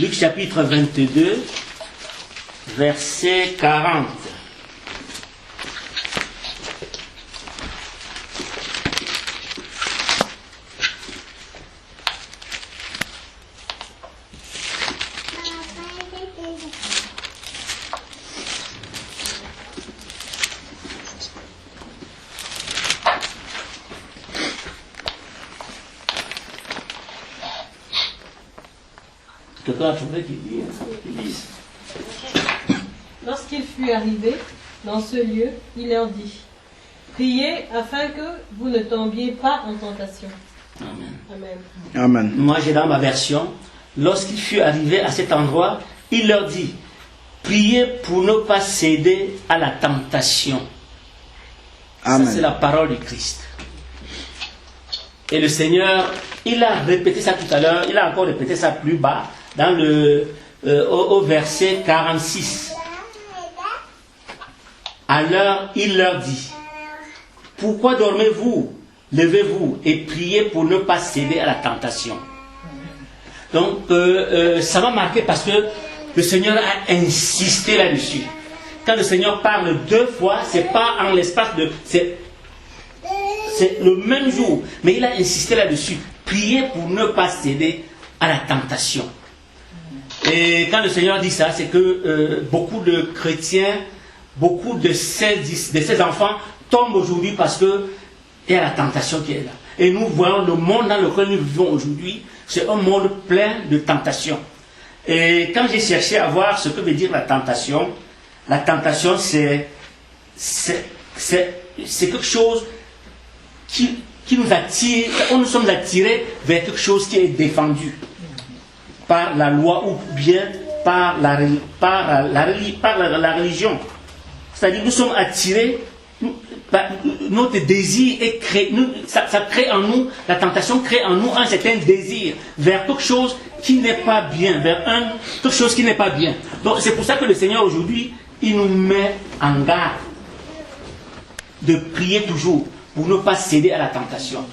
Luc chapitre 22, verset 40. Lorsqu'il fut arrivé dans ce lieu, il leur dit: priez afin que vous ne tombiez pas en tentation. Amen. Amen. Amen. Moi, j'ai dans ma version, lorsqu'il fut arrivé à cet endroit, il leur dit: priez pour ne pas céder à la tentation. Amen. Ça, c'est la parole du Christ. Et le Seigneur, il a répété ça tout à l'heure, il a encore répété ça plus bas, dans au verset 46. Alors, il leur dit: pourquoi dormez-vous? Levez-vous et priez pour ne pas céder à la tentation. Donc, ça m'a marqué parce que le Seigneur a insisté là-dessus. Quand le Seigneur parle 2 fois, c'est pas en l'espace de... C'est le même jour, mais il a insisté là-dessus. Priez pour ne pas céder à la tentation. Et quand le Seigneur dit ça, c'est que beaucoup de chrétiens, beaucoup de ces enfants tombent aujourd'hui parce que il y a la tentation qui est là. Et nous voyons le monde dans lequel nous vivons aujourd'hui, c'est un monde plein de tentations. Et quand j'ai cherché à voir ce que veut dire la tentation c'est quelque chose qui nous attire, où nous sommes attirés vers quelque chose qui est défendu par la loi ou bien par la religion. C'est-à-dire nous sommes attirés, notre désir est créé, ça crée en nous, la tentation crée en nous un certain désir vers quelque chose qui n'est pas bien, quelque chose qui n'est pas bien. Donc c'est pour ça que le Seigneur aujourd'hui, il nous met en garde de prier toujours pour ne pas céder à la tentation.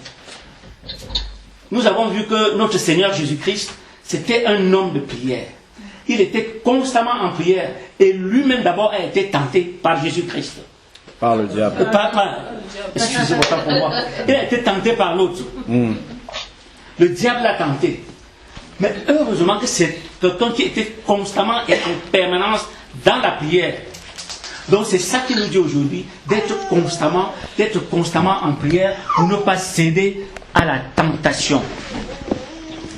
Nous avons vu que notre Seigneur Jésus-Christ, c'était un homme de prière. Il était constamment en prière et lui-même d'abord a été tenté par Jésus-Christ. Par le diable. Excusez-moi pour moi. Il a été tenté par l'autre. Le diable l'a tenté. Mais heureusement que c'est quelqu'un qui était constamment et en permanence dans la prière. Donc c'est ça qu'il nous dit aujourd'hui, d'être constamment en prière pour ne pas céder à la tentation.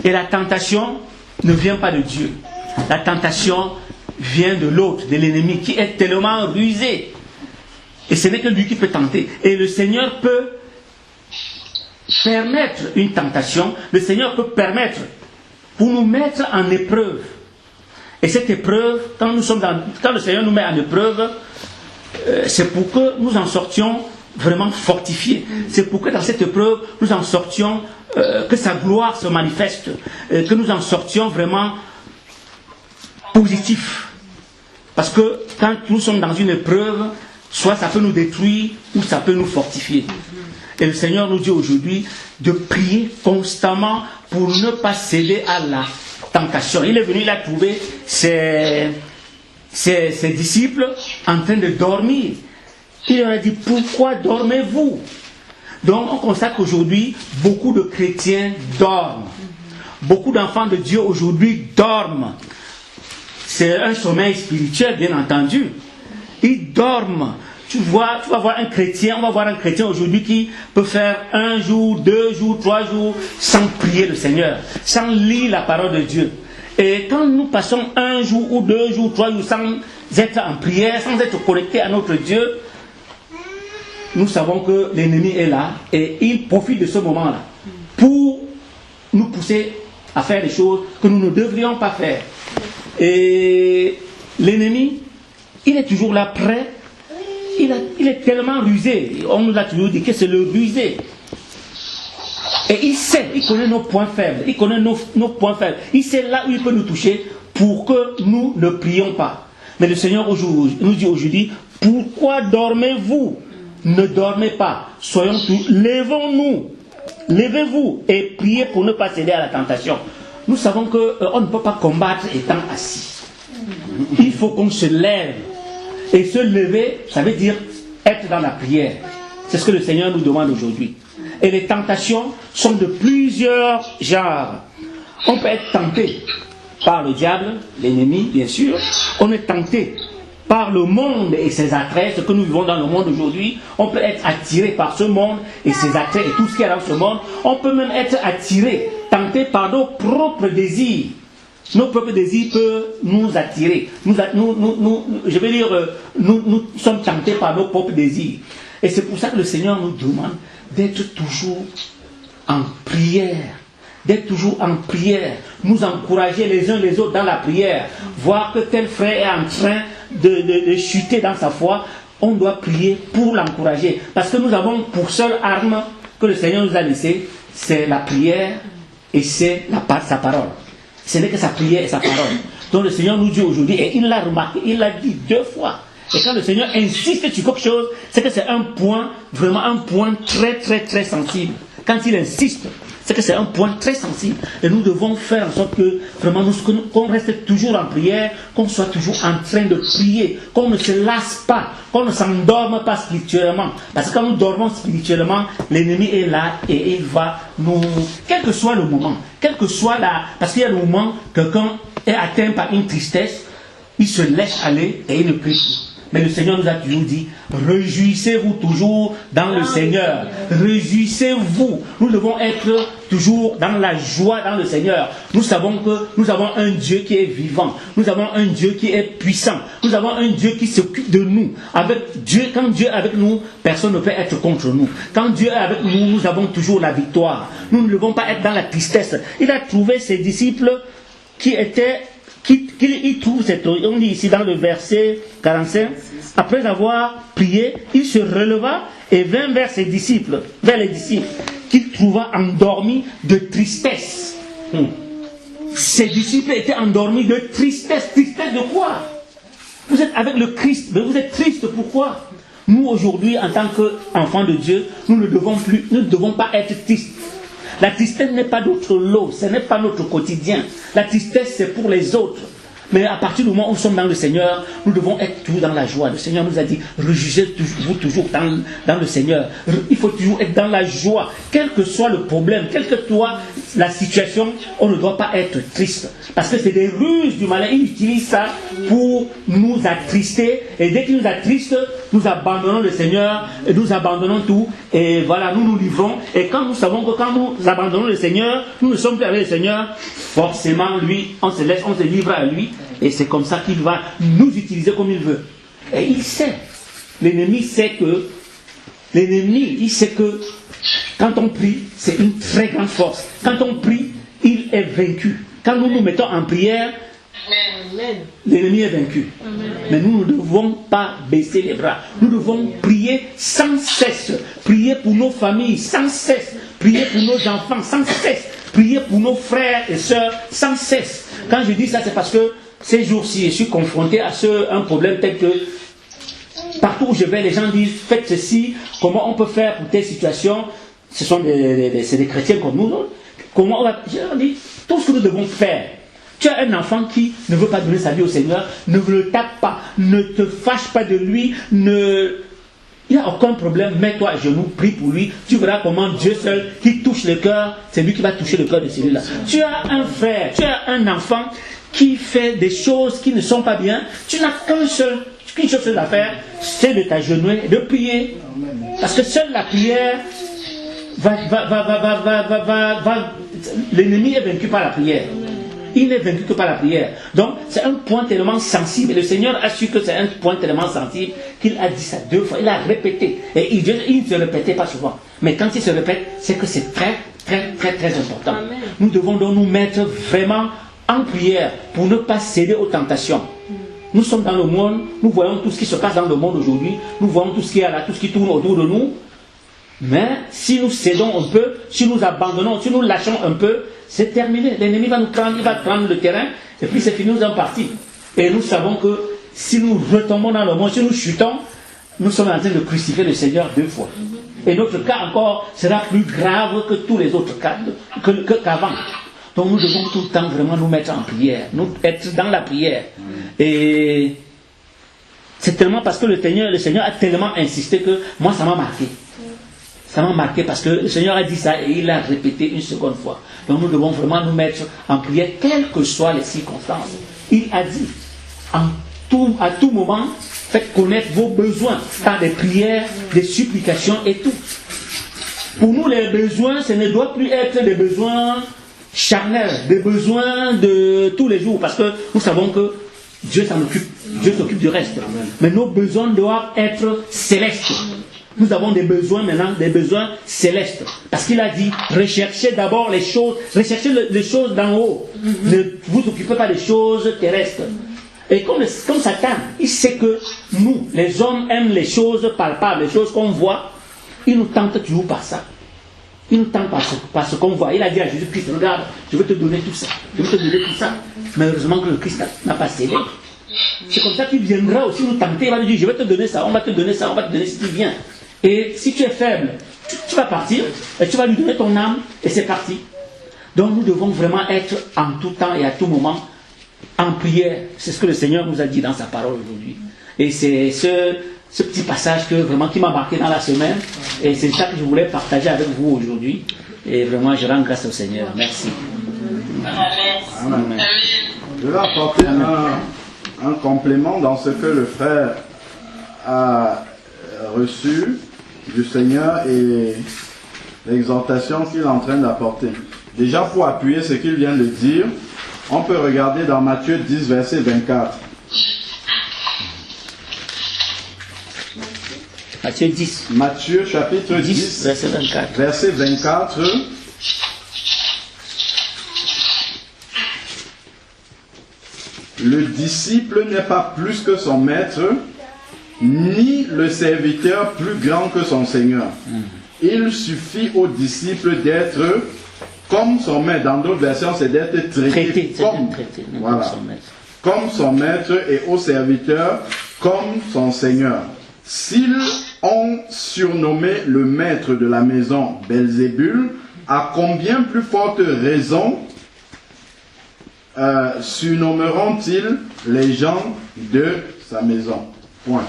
Et la tentation ne vient pas de Dieu. La tentation vient de l'autre, de l'ennemi, qui est tellement rusé. Et ce n'est que lui qui peut tenter. Et le Seigneur peut permettre une tentation. Le Seigneur peut permettre pour nous mettre en épreuve. Et cette épreuve, quand le Seigneur nous met en épreuve, c'est pour que nous en sortions vraiment fortifiés. C'est pour que dans cette épreuve, nous en sortions, que sa gloire se manifeste, que nous en sortions vraiment positifs. Parce que quand nous sommes dans une épreuve, soit ça peut nous détruire ou ça peut nous fortifier. Et le Seigneur nous dit aujourd'hui de prier constamment pour ne pas céder à la tentation. Il est venu, il a trouvé ses disciples en train de dormir. Il leur a dit: pourquoi dormez-vous? Donc on constate qu'aujourd'hui, beaucoup de chrétiens dorment. Beaucoup d'enfants de Dieu aujourd'hui dorment. C'est un sommeil spirituel, bien entendu. Ils dorment. Tu vas voir un chrétien, on va voir un chrétien aujourd'hui qui peut faire 1 jour, 2 jours, 3 jours sans prier le Seigneur, sans lire la parole de Dieu. Et quand nous passons 1 jour ou 2 jours, 3 jours sans être en prière, sans être connectés à notre Dieu, nous savons que l'ennemi est là et il profite de ce moment-là pour nous pousser à faire des choses que nous ne devrions pas faire. Et l'ennemi, il est toujours là prêt. Il est tellement rusé. On nous a toujours dit que c'est le rusé. Et il sait, il connaît nos points faibles. Il connaît nos points faibles. Il sait là où il peut nous toucher pour que nous ne prions pas. Mais le Seigneur nous dit aujourd'hui: pourquoi dormez-vous? Ne dormez pas. Soyons tous. Levons-nous. Levez-vous et priez pour ne pas céder à la tentation. nous savons qu'on ne peut pas combattre étant assis. Il faut qu'on se lève. Et se lever, ça veut dire être dans la prière. C'est ce que le Seigneur nous demande aujourd'hui. Et les tentations sont de plusieurs genres. On peut être tenté par le diable, l'ennemi, bien sûr. On est tenté par le monde et ses attraits, ce que nous vivons dans le monde aujourd'hui. On peut être attiré par ce monde et ses attraits et tout ce qu'il y a dans ce monde. On peut même être attiré, tenté par nos propres désirs. Nos propres désirs peuvent nous attirer. Nous sommes tentés par nos propres désirs. Et c'est pour ça que le Seigneur nous demande d'être toujours en prière. D'être toujours en prière. Nous encourager les uns les autres dans la prière. Voir que tel frère est en train de chuter dans sa foi. On doit prier pour l'encourager. Parce que nous avons pour seule arme que le Seigneur nous a laissée, c'est la prière et c'est sa parole. Ce n'est que sa prière et sa parole. Donc le Seigneur nous dit aujourd'hui, et il l'a remarqué, il l'a dit 2 fois. Et quand le Seigneur insiste sur quelque chose, c'est que c'est un point, vraiment un point très très très sensible. Quand il insiste, c'est que c'est un point très sensible. Et nous devons faire en sorte que vraiment qu'on reste toujours en prière, qu'on soit toujours en train de prier, qu'on ne se lasse pas, qu'on ne s'endorme pas spirituellement. Parce que quand nous dormons spirituellement, l'ennemi est là et il va nous... Quel que soit le moment, quel que soit parce qu'il y a le moment que quelqu'un est atteint par une tristesse, il se laisse aller et il ne prie plus. Mais le Seigneur nous a toujours dit, réjouissez-vous toujours dans le Seigneur. Réjouissez-vous. Nous devons être toujours dans la joie dans le Seigneur. Nous savons que nous avons un Dieu qui est vivant. Nous avons un Dieu qui est puissant. Nous avons un Dieu qui s'occupe de nous. Quand Dieu est avec nous, personne ne peut être contre nous. Quand Dieu est avec nous, nous avons toujours la victoire. Nous ne devons pas être dans la tristesse. Il a trouvé ses disciples il trouve cette, on dit ici dans le verset 45, après avoir prié, il se releva et vint vers les disciples, qu'il trouva endormis de tristesse. Ses disciples étaient endormis de tristesse. Tristesse de quoi? Vous êtes avec le Christ, mais vous êtes triste, pourquoi? Nous aujourd'hui, en tant qu'enfants de Dieu, nous ne devons pas être tristes. La tristesse n'est pas notre lot, ce n'est pas notre quotidien. La tristesse, c'est pour les autres. Mais à partir du moment où nous sommes dans le Seigneur, nous devons être toujours dans la joie. Le Seigneur nous a dit, réjouissez-vous toujours dans le Seigneur. Il faut toujours être dans la joie. Quel que soit le problème, quelle que soit la situation, on ne doit pas être triste. Parce que c'est des ruses du malin. Il utilise ça pour nous attrister. Et dès qu'il nous attriste, nous abandonnons le Seigneur, et nous abandonnons tout. Et voilà, nous nous livrons. Et quand nous savons que quand nous abandonnons le Seigneur, nous ne sommes plus avec le Seigneur, forcément, lui, on se livre à lui. Et c'est comme ça qu'il va nous utiliser comme il veut. Et il sait. L'ennemi sait que quand on prie, c'est une très grande force. Quand on prie, il est vaincu. Quand nous nous mettons en prière, l'ennemi est vaincu. Mais nous ne devons pas baisser les bras. Nous devons prier sans cesse. Prier pour nos familles sans cesse. Prier pour nos enfants sans cesse. Prier pour nos frères et sœurs sans cesse. Quand je dis ça, c'est parce que ces jours-ci, je suis confronté à un problème tel que partout où je vais, les gens disent faites ceci, comment on peut faire pour telle situation. C'est des chrétiens comme nous. Non? Comment on va... Je leur dis tout ce que nous devons faire. Tu as un enfant qui ne veut pas donner sa vie au Seigneur, ne le tape pas, ne te fâche pas de lui, il n'y a aucun problème, mets-toi à genoux, prie pour lui, tu verras comment Dieu seul, qui touche le cœur, c'est lui qui va toucher le cœur de celui-là. Tu as un frère, tu as un enfant qui fait des choses qui ne sont pas bien, tu n'as qu'une chose à faire, c'est de t'agenouiller, de prier. Parce que seule la prière l'ennemi est vaincu par la prière. Il n'est vaincu que par la prière. Donc, c'est un point tellement sensible. Et le Seigneur a su que c'est un point tellement sensible qu'il a dit ça 2 fois. Il a répété. Et il ne se répétait pas souvent. Mais quand il se répète, c'est que c'est très, très, très, très important. Amen. Nous devons donc nous mettre vraiment en prière pour ne pas céder aux tentations. Nous sommes dans le monde, nous voyons tout ce qui se passe dans le monde aujourd'hui. Nous voyons tout ce qui est là, tout ce qui tourne autour de nous. Mais si nous cédons un peu, si nous abandonnons, si nous lâchons un peu, c'est terminé. L'ennemi va nous prendre, il va prendre le terrain, et puis c'est fini, nous sommes partis. Et nous savons que si nous retombons dans le monde, si nous chutons, nous sommes en train de crucifier le Seigneur 2 fois. Et notre cas encore sera plus grave que tous les autres cas, qu'avant. Donc nous devons tout le temps vraiment nous mettre en prière, nous être dans la prière. Et c'est tellement parce que le Seigneur a tellement insisté que moi ça m'a marqué. Ça m'a marqué parce que le Seigneur a dit ça et il l'a répété une seconde fois. Donc nous devons vraiment nous mettre en prière, quelles que soient les circonstances. Il a dit, à tout moment, faites connaître vos besoins par des prières, des supplications et tout. Pour nous, les besoins, ce ne doit plus être des besoins charnels, des besoins de tous les jours, parce que nous savons que Dieu s'en occupe, Dieu s'occupe du reste. Mais nos besoins doivent être célestes. Nous avons des besoins maintenant, des besoins célestes. Parce qu'il a dit, recherchez d'abord les choses, recherchez les choses d'en haut. Ne vous occupez pas des choses terrestres. Et comme Satan, il sait que nous, les hommes, aiment les choses palpables, les choses qu'on voit, il nous tente toujours par ça. Il nous tente par ce qu'on voit. Il a dit à Jésus-Christ, regarde, je vais te donner tout ça. Je vais te donner tout ça. Mais heureusement que le Christ n'a pas cédé. C'est comme ça qu'il viendra aussi nous tenter. Il va nous dire, je vais te donner ça, on va te donner ça, on va te donner si tu viens. Et si tu es faible, tu vas partir, et tu vas lui donner ton âme, et c'est parti. Donc nous devons vraiment être en tout temps et à tout moment en prière. C'est ce que le Seigneur nous a dit dans sa parole aujourd'hui. Et c'est ce petit passage qui m'a marqué dans la semaine. Et c'est ça que je voulais partager avec vous aujourd'hui. Et vraiment, je rends grâce au Seigneur. Merci. Amen. Je vais apporter un complément dans ce que le frère a reçu du Seigneur et l'exhortation qu'il est en train d'apporter. Déjà, pour appuyer ce qu'il vient de dire, on peut regarder dans Matthieu 10, verset 24. Matthieu 10. Matthieu chapitre 10, verset 24. Verset 24. Le disciple n'est pas plus que son maître, ni le serviteur plus grand que son Seigneur. Il suffit au disciple d'être comme son maître. Dans d'autres versions, c'est d'être traité comme son maître et au serviteur comme son Seigneur. S'ils ont surnommé le maître de la maison Belzébul, à combien plus forte raison surnommeront-ils les gens de sa maison? Point.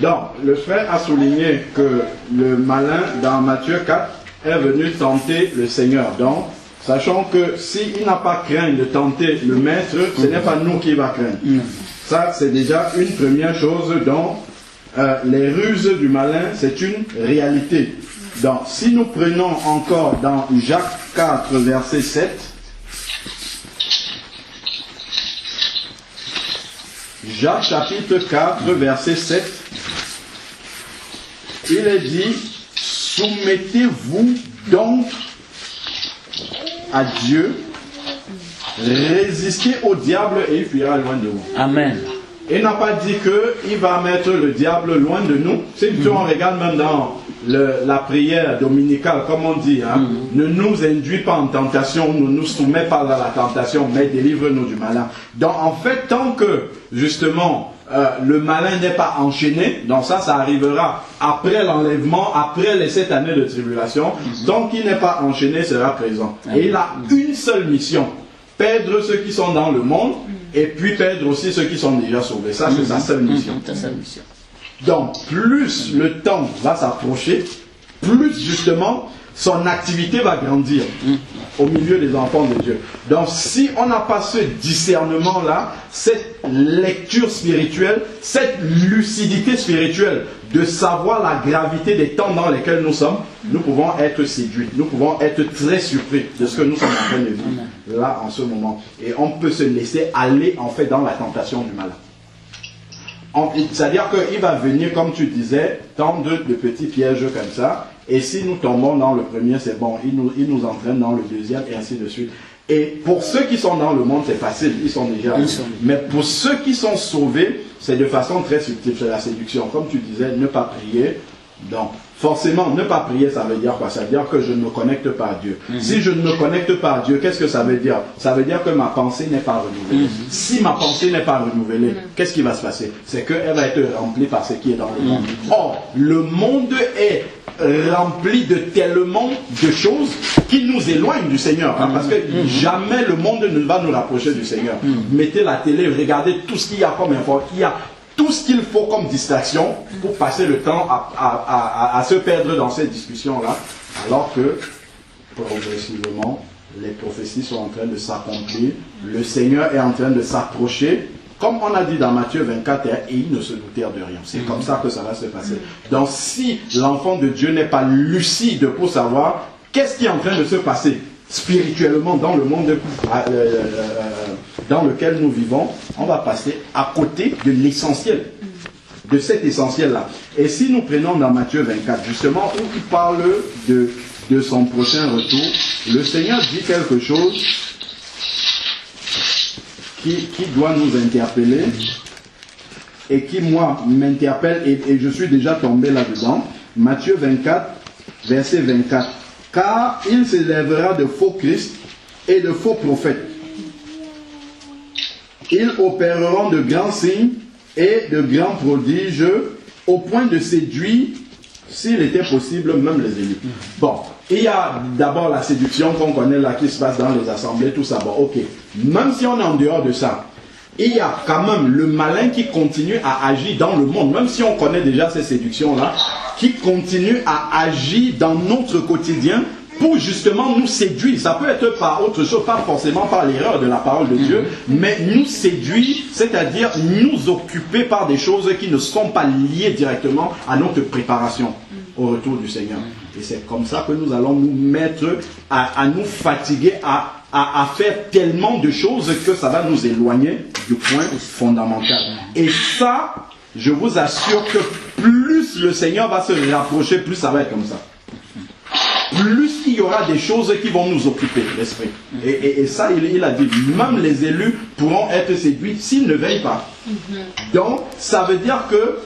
Donc, le frère a souligné que le malin, dans Matthieu 4, est venu tenter le Seigneur. Donc, sachant que s'il n'a pas craint de tenter le maître, ce n'est pas nous qui va craindre. Ça, c'est déjà une première chose. Donc, les ruses du malin, c'est une réalité. Donc, si nous prenons encore dans Jacques 4, verset 7, Jacques chapitre 4, verset 7, il est dit, soumettez-vous donc à Dieu, résistez au diable et il fuira loin de vous. Amen. Il n'a pas dit qu'il va mettre le diable loin de nous. Si on regarde même dans la prière dominicale, comme on dit, ne nous induis pas en tentation, ne nous soumets pas à la tentation, mais délivre-nous du malin. Donc en fait, tant que justement le malin n'est pas enchaîné, donc ça arrivera après l'enlèvement, après les 7 années de tribulation. Tant qu'il n'est pas enchaîné, sera présent. Et il a une seule mission, perdre ceux qui sont dans le monde, et puis perdre aussi ceux qui sont déjà sauvés. Ça, c'est sa seule mission. Donc, plus le temps va s'approcher, plus justement son activité va grandir au milieu des enfants de Dieu. Donc, si on n'a pas ce discernement-là, cette lecture spirituelle, cette lucidité spirituelle de savoir la gravité des temps dans lesquels nous sommes, nous pouvons être séduits, nous pouvons être très surpris de ce que nous sommes en train de vivre là en ce moment. Et on peut se laisser aller en fait dans la tentation du malin. C'est-à-dire qu'il va venir, comme tu disais, tant de petits pièges comme ça. Et si nous tombons dans le premier, c'est bon, il nous entraîne dans le deuxième et ainsi de suite. Et pour ceux qui sont dans le monde, c'est facile, ils sont déjà là. Mais pour ceux qui sont sauvés, c'est de façon très subtile, c'est la séduction. Comme tu disais, ne pas prier, Donc, forcément, ne pas prier, ça veut dire quoi? Ça veut dire que je ne me connecte pas à Dieu. Si je ne me connecte pas à Dieu, qu'est-ce que ça veut dire? Ça veut dire que ma pensée n'est pas renouvelée. Si ma pensée n'est pas renouvelée, qu'est-ce qui va se passer? C'est qu'elle va être remplie par ce qui est dans le monde. Or, le monde est rempli de tellement de choses qui nous éloignent du Seigneur. Hein, parce que jamais le monde ne va nous rapprocher du Seigneur. Mettez la télé, regardez tout ce qu'il y a comme info, il y a tout ce qu'il faut comme distraction pour passer le temps à se perdre dans ces discussions-là, alors que progressivement, les prophéties sont en train de s'accomplir, le Seigneur est en train de s'approcher, comme on a dit dans Matthieu 24, et ils ne se doutèrent de rien. C'est comme ça que ça va se passer. Donc si l'enfant de Dieu n'est pas lucide pour savoir qu'est-ce qui est en train de se passer spirituellement dans le monde dans lequel nous vivons, on va passer à côté de l'essentiel, de cet essentiel-là. Et si nous prenons dans Matthieu 24, justement, où il parle de son prochain retour, le Seigneur dit quelque chose qui doit nous interpeller et qui, moi, m'interpelle et je suis déjà tombé là-dedans. Matthieu 24, verset 24. Car il s'élèvera de faux Christ et de faux prophètes. Ils opéreront de grands signes et de grands prodiges au point de séduire, s'il était possible, même les élus. Bon, il y a d'abord la séduction qu'on connaît là qui se passe dans les assemblées, tout ça. Bon, ok. Même si on est en dehors de ça, il y a quand même le malin qui continue à agir dans le monde, même si on connaît déjà ces séductions-là, qui continue à agir dans notre quotidien pour justement nous séduire. Ça peut être par autre chose, pas forcément par l'erreur de la parole de Dieu, mais nous séduire, c'est-à-dire nous occuper par des choses qui ne sont pas liées directement à notre préparation au retour du Seigneur. Et c'est comme ça que nous allons nous mettre à nous fatiguer, à faire tellement de choses que ça va nous éloigner du point fondamental. Et ça, je vous assure que plus le Seigneur va se rapprocher, plus ça va être comme ça. Plus il y aura des choses qui vont nous occuper l'esprit. Et ça, il a dit, même les élus pourront être séduits s'ils ne veillent pas. Donc, ça veut dire que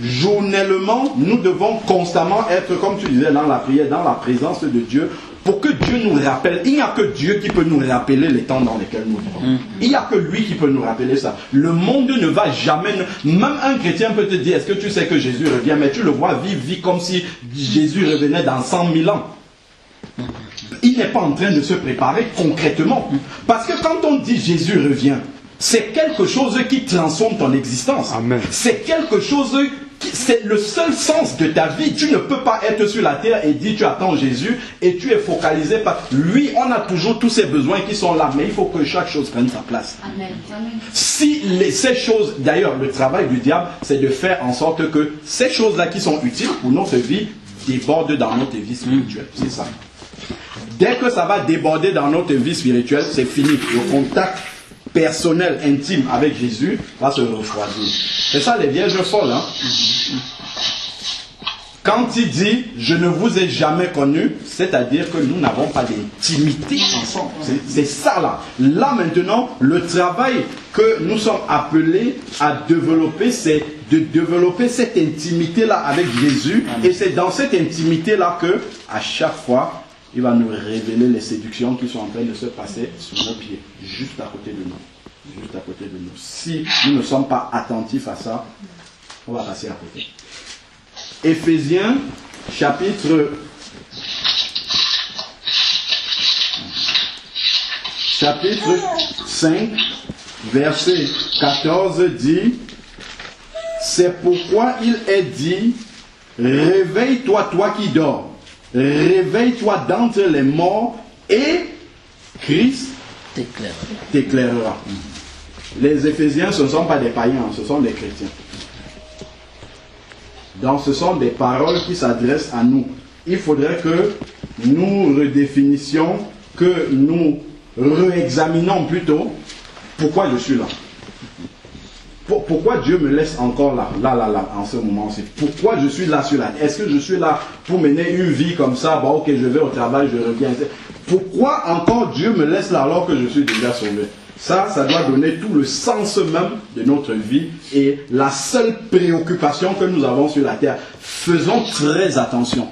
journellement, nous devons constamment être, comme tu disais dans la prière, dans la présence de Dieu, pour que Dieu nous rappelle. Il n'y a que Dieu qui peut nous rappeler les temps dans lesquels nous vivons. Il n'y a que lui qui peut nous rappeler ça. Le monde ne va jamais... Même un chrétien peut te dire, est-ce que tu sais que Jésus revient? Mais tu le vois vivre comme si Jésus revenait dans 100 000 ans. Il n'est pas en train de se préparer concrètement. Parce que quand on dit Jésus revient, c'est quelque chose qui transforme ton existence. C'est quelque chose... C'est le seul sens de ta vie. Tu ne peux pas être sur la terre et dire tu attends Jésus et tu es focalisé par lui. On a toujours tous ces besoins qui sont là, mais il faut que chaque chose prenne sa place. Amen. Si ces choses, d'ailleurs, le travail du diable, c'est de faire en sorte que ces choses-là qui sont utiles pour notre vie débordent dans notre vie spirituelle. C'est ça. Dès que ça va déborder dans notre vie spirituelle, c'est fini. Le contact personnel, intime avec Jésus va se refroidir. C'est ça les vierges folles. Hein? Quand il dit « je ne vous ai jamais connu », c'est-à-dire que nous n'avons pas d'intimité ensemble. C'est ça là. Là maintenant, le travail que nous sommes appelés à développer, c'est de développer cette intimité-là avec Jésus. Et c'est dans cette intimité-là que, à chaque fois, il va nous révéler les séductions qui sont en train de se passer sous nos pieds, juste à côté de nous. Juste à côté de nous. Si nous ne sommes pas attentifs à ça, on va passer à côté. Éphésiens, chapitre 5, verset 14 dit, c'est pourquoi il est dit, réveille-toi, toi qui dors. Réveille-toi d'entre les morts et Christ t'éclairera. Les Éphésiens, ce ne sont pas des païens, ce sont des chrétiens. Donc ce sont des paroles qui s'adressent à nous. Il faudrait que nous redéfinissions, que nous réexaminons plutôt pourquoi je suis là. Pourquoi Dieu me laisse encore là, en ce moment-ci? Pourquoi je suis là sur la terre? Est-ce que je suis là pour mener une vie comme ça? Bon, ok, je vais au travail, je reviens. Pourquoi encore Dieu me laisse là alors que je suis déjà sauvé? Ça doit donner tout le sens même de notre vie et la seule préoccupation que nous avons sur la terre. Faisons très attention.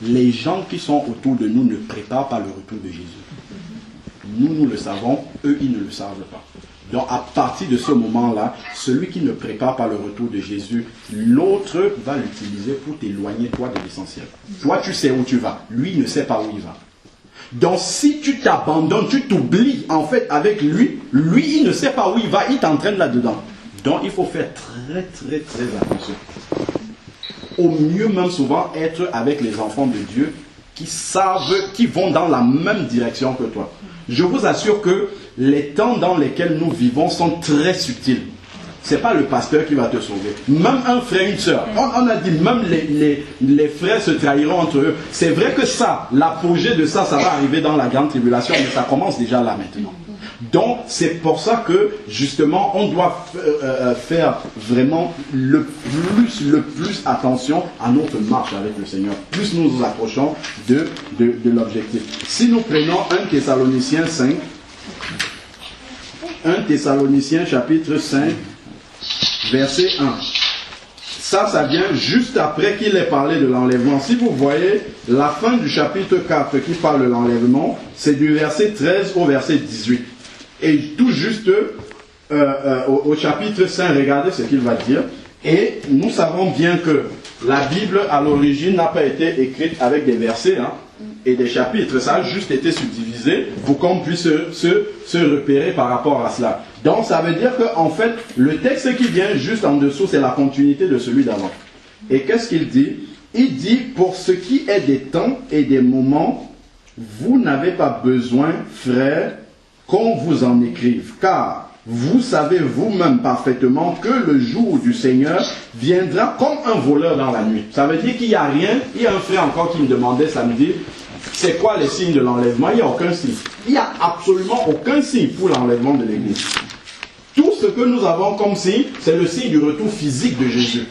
Les gens qui sont autour de nous ne préparent pas le retour de Jésus. Nous le savons, eux, ils ne le savent pas. Donc, à partir de ce moment-là, celui qui ne prépare pas le retour de Jésus, l'autre va l'utiliser pour t'éloigner, toi, de l'essentiel. Toi, tu sais où tu vas. Lui, il ne sait pas où il va. Donc, si tu t'abandonnes, tu t'oublies, en fait, avec lui, il ne sait pas où il va, il t'entraîne là-dedans. Donc, il faut faire très, très, très attention. Au mieux, même souvent, être avec les enfants de Dieu qui savent, qui vont dans la même direction que toi. Je vous assure que les temps dans lesquels nous vivons sont très subtils. Ce n'est pas le pasteur qui va te sauver. Même un frère, une soeur. On a dit, même les frères se trahiront entre eux. C'est vrai que ça, l'apogée de ça, ça va arriver dans la grande tribulation, mais ça commence déjà là maintenant. Donc, c'est pour ça que, justement, on doit faire vraiment le plus attention à notre marche avec le Seigneur. Plus nous nous approchons de l'objectif. Si nous prenons 1 Thessaloniciens 5, 1 Thessaloniciens chapitre 5, verset 1. Ça vient juste après qu'il ait parlé de l'enlèvement. Si vous voyez la fin du chapitre 4 qui parle de l'enlèvement, c'est du verset 13 au verset 18. Et tout juste au chapitre 5, regardez ce qu'il va dire. Et nous savons bien que la Bible à l'origine n'a pas été écrite avec des versets et des chapitres. Ça a juste été subdivisé pour qu'on puisse se repérer par rapport à cela. Donc ça veut dire qu'en fait, le texte qui vient juste en dessous, c'est la continuité de celui d'avant. Et qu'est-ce qu'il dit? Il dit, pour ce qui est des temps et des moments, vous n'avez pas besoin, frères, qu'on vous en écrive, car vous savez vous-même parfaitement que le jour du Seigneur viendra comme un voleur dans la nuit. Ça veut dire qu'il n'y a rien. Il y a un frère encore qui me demandait samedi, c'est quoi les signes de l'enlèvement? Il n'y a aucun signe. Il n'y a absolument aucun signe pour l'enlèvement de l'Église. Tout ce que nous avons comme signe, c'est le signe du retour physique de Jésus.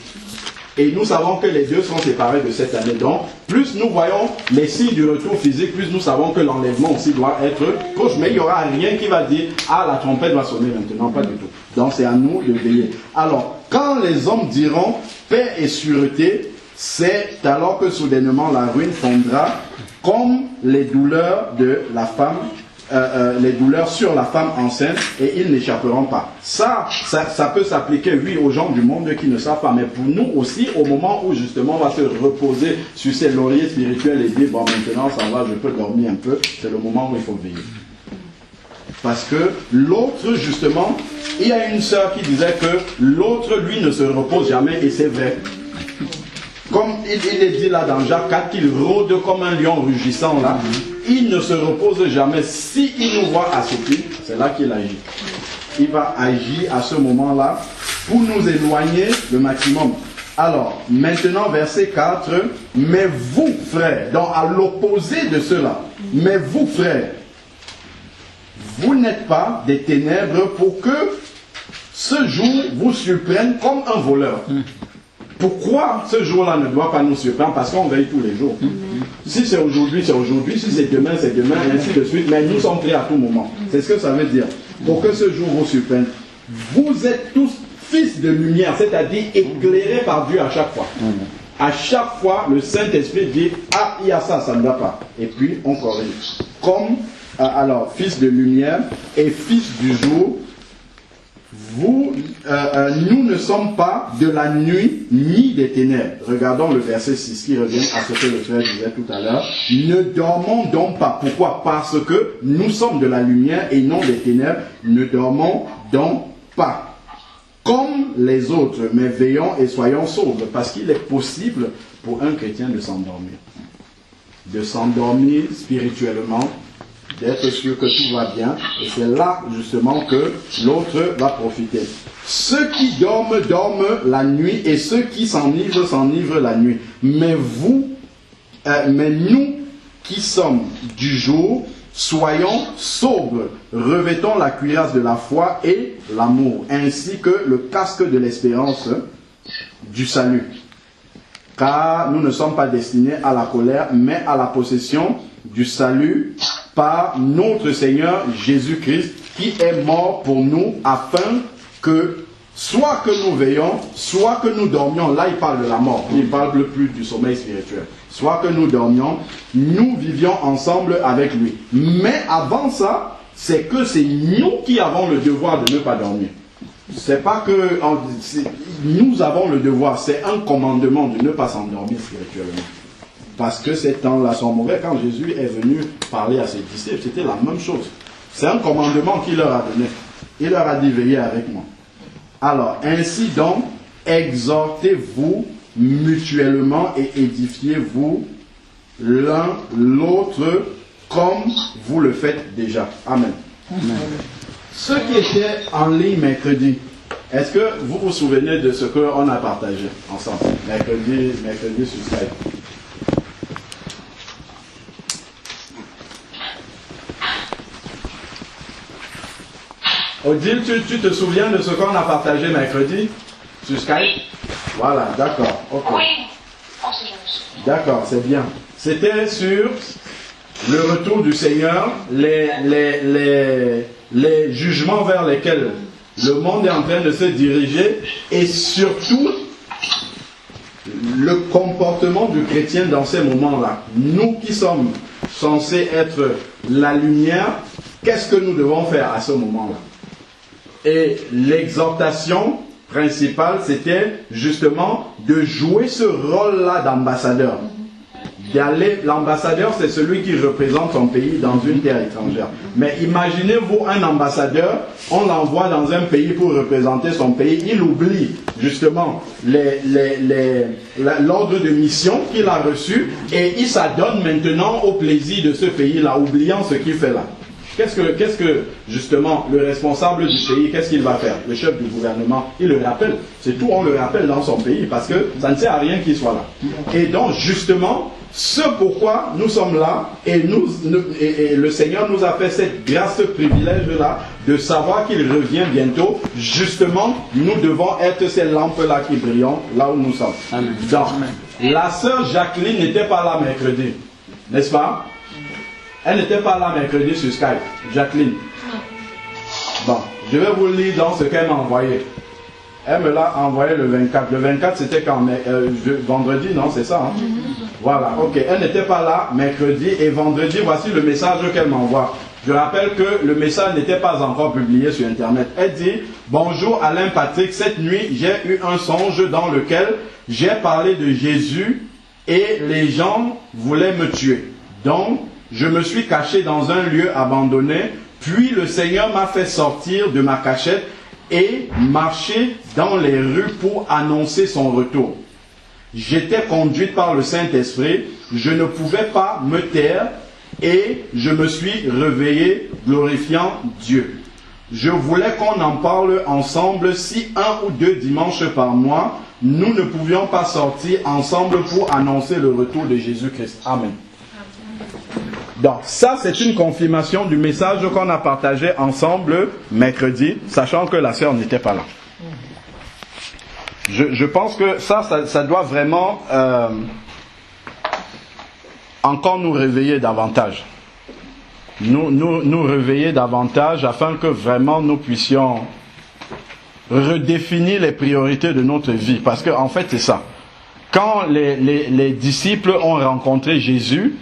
Et nous savons que les deux sont séparés de cette année. Donc, plus nous voyons les signes du retour physique, plus nous savons que l'enlèvement aussi doit être proche. Mais il n'y aura rien qui va dire, ah, la trompette va sonner maintenant. Pas du tout. Donc, c'est à nous de veiller. Alors, quand les hommes diront paix et sûreté, c'est alors que soudainement la ruine fondra, comme les douleurs de la femme, les douleurs sur la femme enceinte, et ils n'échapperont pas. Ça peut s'appliquer, oui, aux gens du monde qui ne savent pas, mais pour nous aussi, au moment où justement on va se reposer sur ces lauriers spirituels et dire, bon, maintenant ça va, je peux dormir un peu, c'est le moment où il faut veiller. Parce que l'autre, justement, il y a une sœur qui disait que l'autre, lui, ne se repose jamais, et c'est vrai. Comme il est dit là dans Jacques 4, qu'il rôde comme un lion rugissant là, il ne se repose jamais. Si il nous voit assoupis, c'est là qu'il agit. Il va agir à ce moment-là pour nous éloigner le maximum. Alors, maintenant, verset 4, mais vous, frères, donc à l'opposé de cela, mais vous, frères, vous n'êtes pas des ténèbres pour que ce jour vous surprenne comme un voleur. Pourquoi ce jour-là ne doit pas nous surprendre? Parce qu'on veille tous les jours. Si c'est aujourd'hui, c'est aujourd'hui. Si c'est demain, et ainsi de suite. Mais nous sommes prêts à tout moment. C'est ce que ça veut dire. Pour que ce jour vous surprenne. Vous êtes tous fils de lumière, c'est-à-dire éclairés par Dieu à chaque fois. À chaque fois, le Saint-Esprit dit, ah, il y a ça, ça ne va pas. Et puis, on corrige. Comme, alors, fils de lumière et fils du jour, nous ne sommes pas de la nuit ni des ténèbres. Regardons le verset 6 qui revient à ce que le frère disait tout à l'heure. Ne dormons donc pas. Pourquoi? Parce que nous sommes de la lumière et non des ténèbres. Ne dormons donc pas comme les autres, mais veillons et soyons sobres. Parce qu'il est possible pour un chrétien de s'endormir. De s'endormir spirituellement, d'être sûr que tout va bien, et c'est là justement que l'autre va profiter. Ceux qui dorment, dorment la nuit, et ceux qui s'enivrent, s'enivrent la nuit. Mais nous qui sommes du jour, soyons sobres, revêtons la cuirasse de la foi et l'amour, ainsi que le casque de l'espérance du salut. Car nous ne sommes pas destinés à la colère, mais à la possession du salut par notre Seigneur Jésus-Christ, qui est mort pour nous, afin que, soit que nous veillons, soit que nous dormions, là il parle de la mort, il ne parle plus du sommeil spirituel, soit que nous dormions, nous vivions ensemble avec lui. Mais avant ça, c'est que c'est nous qui avons le devoir de ne pas dormir. C'est pas que nous avons le devoir, c'est un commandement de ne pas s'endormir spirituellement. Parce que ces temps-là sont mauvais. Quand Jésus est venu parler à ses disciples, c'était la même chose. C'est un commandement qu'il leur a donné. Il leur a dit, veillez avec moi. Alors, ainsi donc, exhortez-vous mutuellement et édifiez-vous l'un l'autre comme vous le faites déjà. Amen. Amen. Ceux qui étaient en ligne mercredi, est-ce que vous vous souvenez de ce qu'on a partagé ensemble mercredi sur Skype? Odile, tu te souviens de ce qu'on a partagé mercredi sur Skype? Voilà, d'accord. Okay. Oui. Oh, si je me souviens. D'accord, c'est bien. C'était sur le retour du Seigneur, les jugements vers lesquels le monde est en train de se diriger et surtout le comportement du chrétien dans ces moments-là. Nous qui sommes censés être la lumière, qu'est-ce que nous devons faire à ce moment-là? Et l'exhortation principale, c'était justement de jouer ce rôle-là d'ambassadeur. L'ambassadeur, c'est celui qui représente son pays dans une terre étrangère. Mais imaginez-vous un ambassadeur, on l'envoie dans un pays pour représenter son pays, il oublie justement l'ordre de mission qu'il a reçu et il s'adonne maintenant au plaisir de ce pays-là, oubliant ce qu'il fait là. Qu'est-ce que justement le responsable du pays, qu'est-ce qu'il va faire? Le chef du gouvernement, il le rappelle. C'est tout, on le rappelle dans son pays parce que ça ne sert à rien qu'il soit là. Et donc justement, ce pourquoi nous sommes là et le Seigneur nous a fait cette grâce, ce privilège-là de savoir qu'il revient bientôt. Justement, nous devons être ces lampes-là qui brillent là où nous sommes. Amen. Donc, la sœur Jacqueline n'était pas là mercredi, n'est-ce pas? Elle n'était pas là mercredi sur Skype, Jacqueline. Bon, je vais vous lire dans ce qu'elle m'a envoyé. Elle me l'a envoyé le 24. Le 24, c'était quand vendredi, non? C'est ça, hein? Voilà, ok. Elle n'était pas là mercredi et vendredi, voici le message qu'elle m'envoie. Je rappelle que le message n'était pas encore publié sur Internet. Elle dit, bonjour Alain Patrick, cette nuit, j'ai eu un songe dans lequel j'ai parlé de Jésus et les gens voulaient me tuer. Donc, je me suis caché dans un lieu abandonné, puis le Seigneur m'a fait sortir de ma cachette et marcher dans les rues pour annoncer son retour. J'étais conduite par le Saint-Esprit, je ne pouvais pas me taire et je me suis réveillé glorifiant Dieu. Je voulais qu'on en parle ensemble si 1 ou 2 dimanches par mois, nous ne pouvions pas sortir ensemble pour annoncer le retour de Jésus-Christ. Amen. Donc ça c'est une confirmation du message qu'on a partagé ensemble mercredi, sachant que la sœur n'était pas là. Je pense que ça doit vraiment encore nous réveiller davantage. Nous réveiller davantage afin que vraiment nous puissions redéfinir les priorités de notre vie. Parce qu'en fait c'est ça. Quand les disciples ont rencontré Jésus,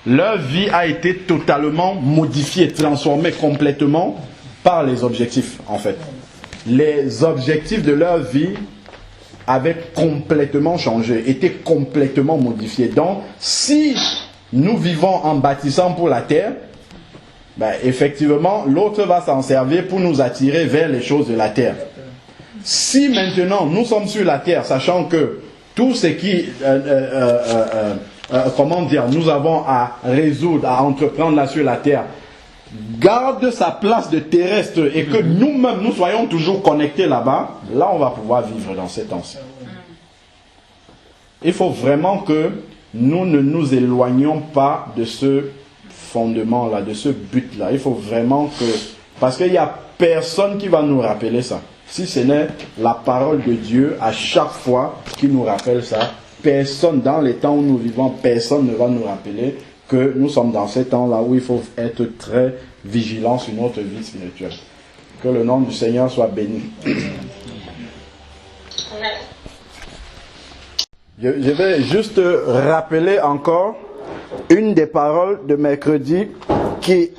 leur vie a été totalement modifiée, transformée complètement par les objectifs, en fait. Les objectifs de leur vie avaient complètement changé, étaient complètement modifiés. Donc, si nous vivons en bâtissant pour la terre, ben, effectivement, l'autre va s'en servir pour nous attirer vers les choses de la terre. Si maintenant, nous sommes sur la terre, sachant que tout ce qui... nous avons à résoudre, à entreprendre là sur la terre, garde sa place de terrestre et que nous-mêmes, nous soyons toujours connectés là-bas, là on va pouvoir vivre dans ces temps-ci. Il faut vraiment que nous ne nous éloignions pas de ce fondement-là, de ce but-là. Il faut vraiment que... Parce qu'il n'y a personne qui va nous rappeler ça. Si ce n'est la parole de Dieu à chaque fois qui nous rappelle ça, personne, dans les temps où nous vivons, personne ne va nous rappeler que nous sommes dans ces temps-là où il faut être très vigilants sur notre vie spirituelle. Que le nom du Seigneur soit béni. Je vais juste rappeler encore une des paroles de mercredi qui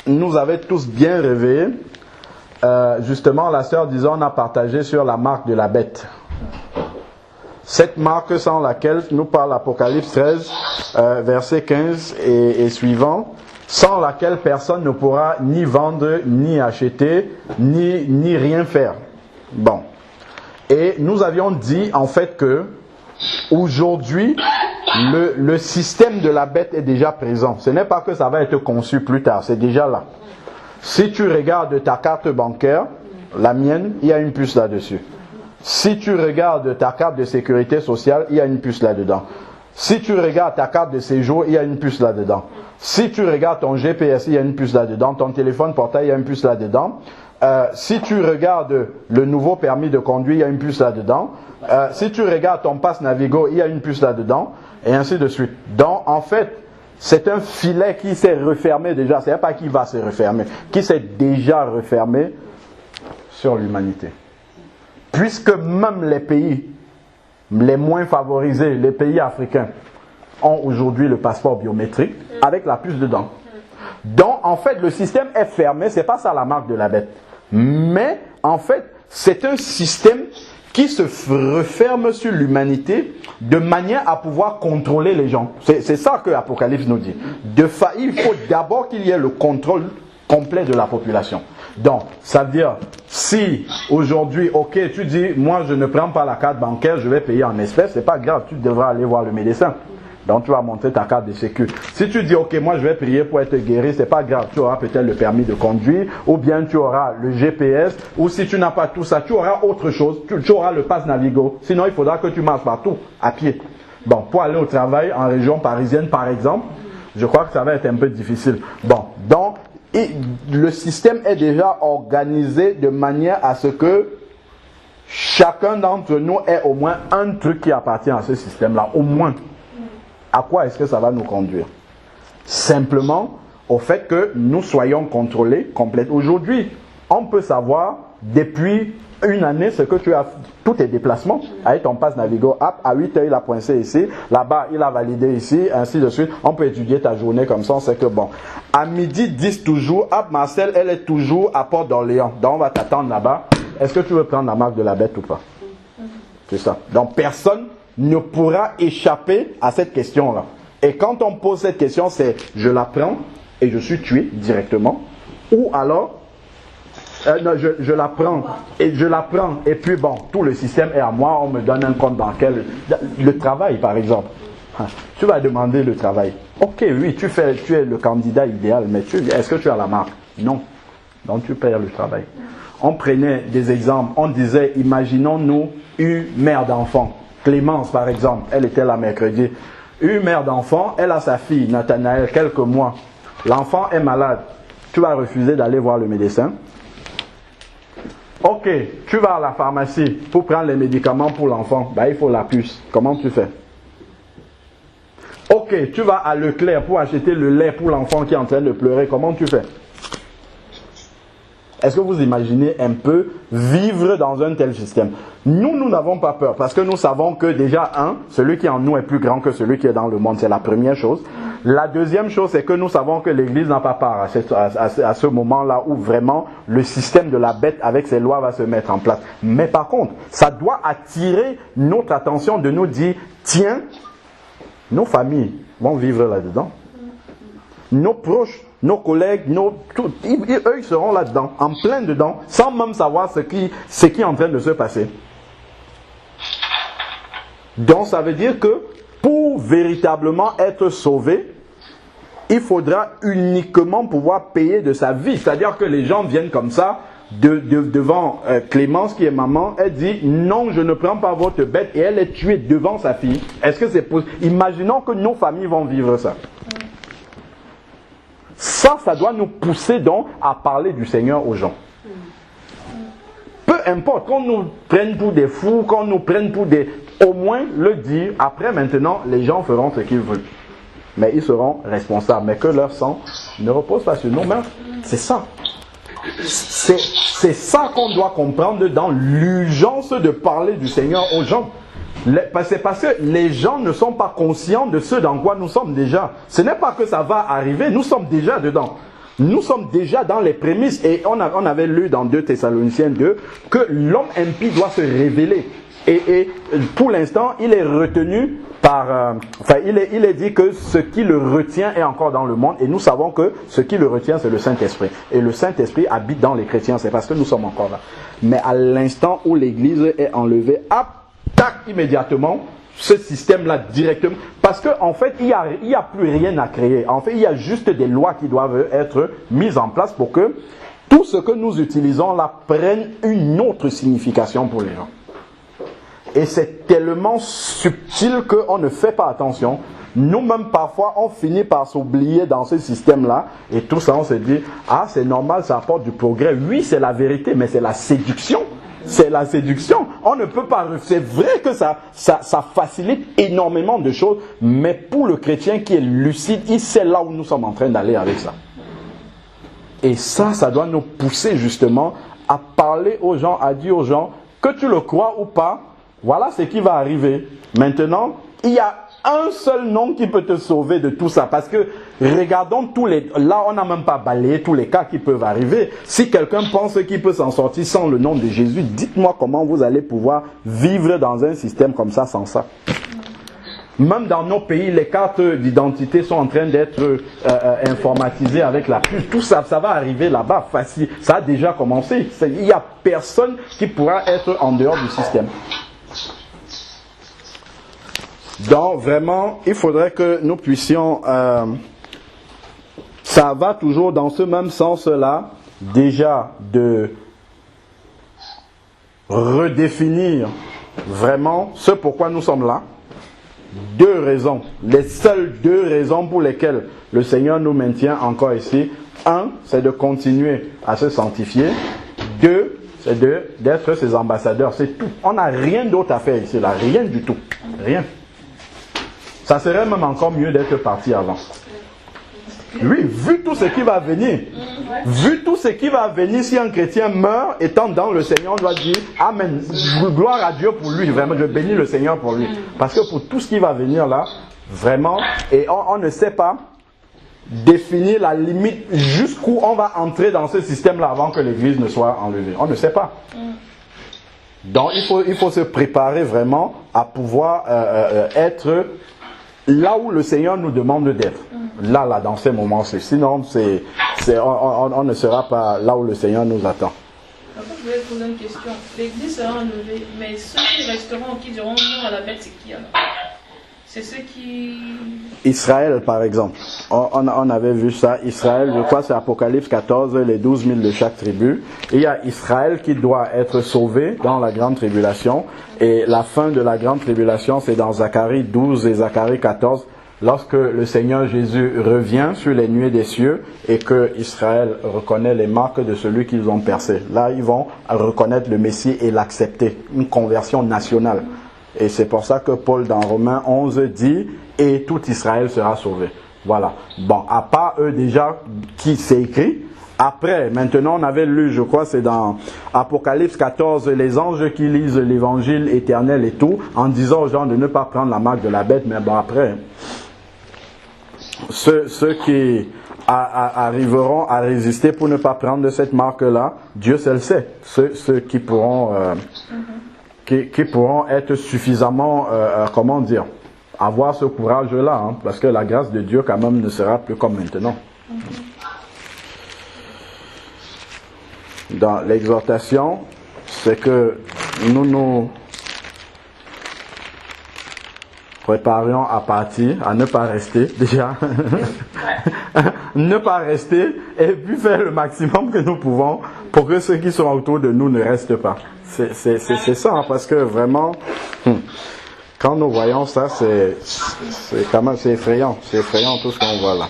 nous avait tous bien réveillés. Justement, la sœur Dison a partagé sur la marque de la bête. Cette marque sans laquelle nous parle Apocalypse 13, verset 15 et suivant, sans laquelle personne ne pourra ni vendre, ni acheter, ni rien faire. Bon. Et nous avions dit en fait que aujourd'hui, le système de la bête est déjà présent. Ce n'est pas que ça va être conçu plus tard, c'est déjà là. Si tu regardes ta carte bancaire, la mienne, il y a une puce là-dessus. Si tu regardes ta carte de sécurité sociale, il y a une puce là-dedans. Si tu regardes ta carte de séjour, il y a une puce là-dedans. Si tu regardes ton GPS, il y a une puce là-dedans. Ton téléphone portable, il y a une puce là-dedans. Si tu regardes le nouveau permis de conduire, il y a une puce là-dedans. Si tu regardes ton passe Navigo, il y a une puce là-dedans. Et ainsi de suite. Donc, en fait, c'est un filet qui s'est refermé déjà. Ce n'est pas qui va se refermer. Qui s'est déjà refermé sur l'humanité. Puisque même les pays les moins favorisés, les pays africains, ont aujourd'hui le passeport biométrique avec la puce dedans. Donc, en fait, le système est fermé. C'est pas ça la marque de la bête. Mais, en fait, c'est un système qui se referme sur l'humanité de manière à pouvoir contrôler les gens. C'est ça que l'Apocalypse nous dit. Il faut d'abord qu'il y ait le contrôle complet de la population. Donc, ça veut dire, si aujourd'hui, ok, tu dis, moi je ne prends pas la carte bancaire, je vais payer en espèces, c'est pas grave, tu devras aller voir le médecin. Donc tu vas montrer ta carte de sécu. Si tu dis, ok, moi je vais prier pour être guéri, c'est pas grave, tu auras peut-être le permis de conduire, ou bien tu auras le GPS, ou si tu n'as pas tout ça, tu auras autre chose, tu auras le passe Navigo. Sinon, il faudra que tu marches partout, à pied. Bon, pour aller au travail en région parisienne, par exemple, je crois que ça va être un peu difficile. Bon, donc, le système est déjà organisé de manière à ce que chacun d'entre nous ait au moins un truc qui appartient à ce système-là, au moins. À quoi est-ce que ça va nous conduire? Simplement au fait que nous soyons contrôlés complètement. Aujourd'hui, on peut savoir depuis une année ce que tu as, tous tes déplacements, avec ton passe Navigo app, à 8h il a pointé ici, là-bas il a validé ici, ainsi de suite. On peut étudier ta journée comme ça, on sait que bon. À midi 10 toujours, app Marcel, elle est toujours à Port d'Orléans. Donc on va t'attendre là-bas. Est-ce que tu veux prendre la marque de la bête ou pas? C'est ça. Donc personne ne pourra échapper à cette question-là. Et quand on pose cette question, c'est je la prends et je suis tué directement, ou alors non, je la prends et puis bon, tout le système est à moi, on me donne un compte bancaire. Le travail par exemple, tu vas demander le travail. Ok, oui, tu es le candidat idéal, mais est-ce que tu as la marque? Non, donc tu perds le travail. On prenait des exemples, on disait, imaginons-nous une mère d'enfant, Clémence par exemple, elle était là mercredi. Une mère d'enfant, elle a sa fille, Nathanaël, quelques mois. L'enfant est malade. Tu vas refuser d'aller voir le médecin. Ok, tu vas à la pharmacie pour prendre les médicaments pour l'enfant. Il faut la puce. Comment tu fais? Ok, tu vas à Leclerc pour acheter le lait pour l'enfant qui est en train de pleurer. Comment tu fais? Est-ce que vous imaginez un peu vivre dans un tel système? Nous n'avons pas peur parce que nous savons que déjà, celui qui est en nous est plus grand que celui qui est dans le monde. C'est la première chose. La deuxième chose, c'est que nous savons que l'Église n'a pas part à ce moment-là où vraiment le système de la bête avec ses lois va se mettre en place. Mais par contre, ça doit attirer notre attention de nous dire, tiens, nos familles vont vivre là-dedans. Nos proches, nos collègues, eux, ils seront là-dedans, en plein dedans, sans même savoir ce qui est en train de se passer. Donc ça veut dire que pour véritablement être sauvé, il faudra uniquement pouvoir payer de sa vie. C'est-à-dire que les gens viennent comme ça, devant Clémence qui est maman, elle dit non, je ne prends pas votre bête, et elle est tuée devant sa fille. Est-ce que c'est possible? Imaginons que nos familles vont vivre ça. Ça doit nous pousser donc à parler du Seigneur aux gens. Peu importe, qu'on nous prenne pour des fous, qu'on nous prenne pour des... Au moins le dire, après maintenant, les gens feront ce qu'ils veulent. mais ils seront responsables. Mais que leur sang ne repose pas sur nous. Mais c'est ça. C'est ça qu'on doit comprendre dans l'urgence de parler du Seigneur aux gens. C'est parce que les gens ne sont pas conscients de ce dans quoi nous sommes déjà. Ce n'est pas que ça va arriver, nous sommes déjà dedans. Nous sommes déjà dans les prémices. Et on avait lu dans 2 Thessaloniciens 2 que l'homme impie doit se révéler. Et pour l'instant, il est retenu par... il est dit que ce qui le retient est encore dans le monde. Et nous savons que ce qui le retient, c'est le Saint-Esprit. Et le Saint-Esprit habite dans les chrétiens. C'est parce que nous sommes encore là. Mais à l'instant où l'Église est enlevée, attaque immédiatement ce système-là directement. Parce qu'en fait, il y a plus rien à créer. En fait, il y a juste des lois qui doivent être mises en place pour que tout ce que nous utilisons là prenne une autre signification pour les gens. Et c'est tellement subtil qu'on ne fait pas attention. Nous-mêmes, parfois, on finit par s'oublier dans ce système-là. Et tout ça, on se dit, c'est normal, ça apporte du progrès. Oui, c'est la vérité, mais c'est la séduction. C'est la séduction. On ne peut pas... C'est vrai que ça facilite énormément de choses. Mais pour le chrétien qui est lucide, il sait là où nous sommes en train d'aller avec ça. Et ça doit nous pousser justement à parler aux gens, à dire aux gens, que tu le crois ou pas, voilà ce qui va arriver. Maintenant, il y a un seul nom qui peut te sauver de tout ça. Parce que, regardons tous les... Là, on n'a même pas balayé tous les cas qui peuvent arriver. Si quelqu'un pense qu'il peut s'en sortir sans le nom de Jésus, dites-moi comment vous allez pouvoir vivre dans un système comme ça, sans ça. Même dans nos pays, les cartes d'identité sont en train d'être informatisées avec la puce. Tout ça, ça va arriver là-bas facile. Ça a déjà commencé. Il n'y a personne qui pourra être en dehors du système. Donc vraiment, il faudrait que nous puissions, ça va toujours dans ce même sens-là, déjà de redéfinir vraiment ce pourquoi nous sommes là. 2 raisons, les seules 2 raisons pour lesquelles le Seigneur nous maintient encore ici. 1, c'est de continuer à se sanctifier. 2, c'est d'être ses ambassadeurs, c'est tout. On n'a rien d'autre à faire ici, là, rien du tout, rien. Ça serait même encore mieux d'être parti avant. Oui, vu tout ce qui va venir. Vu tout ce qui va venir, si un chrétien meurt étant dans le Seigneur, on doit dire Amen. Gloire à Dieu pour lui. Vraiment, je bénis le Seigneur pour lui. Parce que pour tout ce qui va venir là, vraiment, et on ne sait pas définir la limite jusqu'où on va entrer dans ce système-là avant que l'Église ne soit enlevée. On ne sait pas. Donc il faut se préparer vraiment à pouvoir être là où le Seigneur nous demande d'être. Là, dans ces moments-ci. Sinon, on ne sera pas là où le Seigneur nous attend. Après, je voulais poser une question. L'Église sera enlevée, mais ceux qui resteront, qui diront non à la bête, c'est qui alors? C'est ceux qui... Israël, par exemple. On avait vu ça. Israël, je crois, c'est Apocalypse 14, les 12 000 de chaque tribu. Et il y a Israël qui doit être sauvé dans la grande tribulation. Et la fin de la grande tribulation, c'est dans Zacharie 12 et Zacharie 14. Lorsque le Seigneur Jésus revient sur les nuées des cieux et que Israël reconnaît les marques de celui qu'ils ont percé. Là, ils vont reconnaître le Messie et l'accepter. Une conversion nationale. Et c'est pour ça que Paul dans Romains 11 dit « Et tout Israël sera sauvé ». Voilà. Bon, à part eux déjà, qui c'est écrit. Après, maintenant on avait lu, je crois c'est dans Apocalypse 14, les anges qui lisent l'évangile éternel et tout, en disant aux gens de ne pas prendre la marque de la bête, mais bon après, ceux qui arriveront à résister pour ne pas prendre cette marque-là, Dieu seul le sait. Ceux qui pourront... Qui pourront être suffisamment, comment dire, avoir ce courage-là, hein, parce que la grâce de Dieu quand même ne sera plus comme maintenant. Dans l'exhortation, c'est que nous préparions à partir, à ne pas rester déjà, ne pas rester et puis faire le maximum que nous pouvons pour que ceux qui sont autour de nous ne restent pas. C'est ça, hein, parce que vraiment, quand nous voyons ça, c'est quand même, c'est effrayant tout ce qu'on voit là.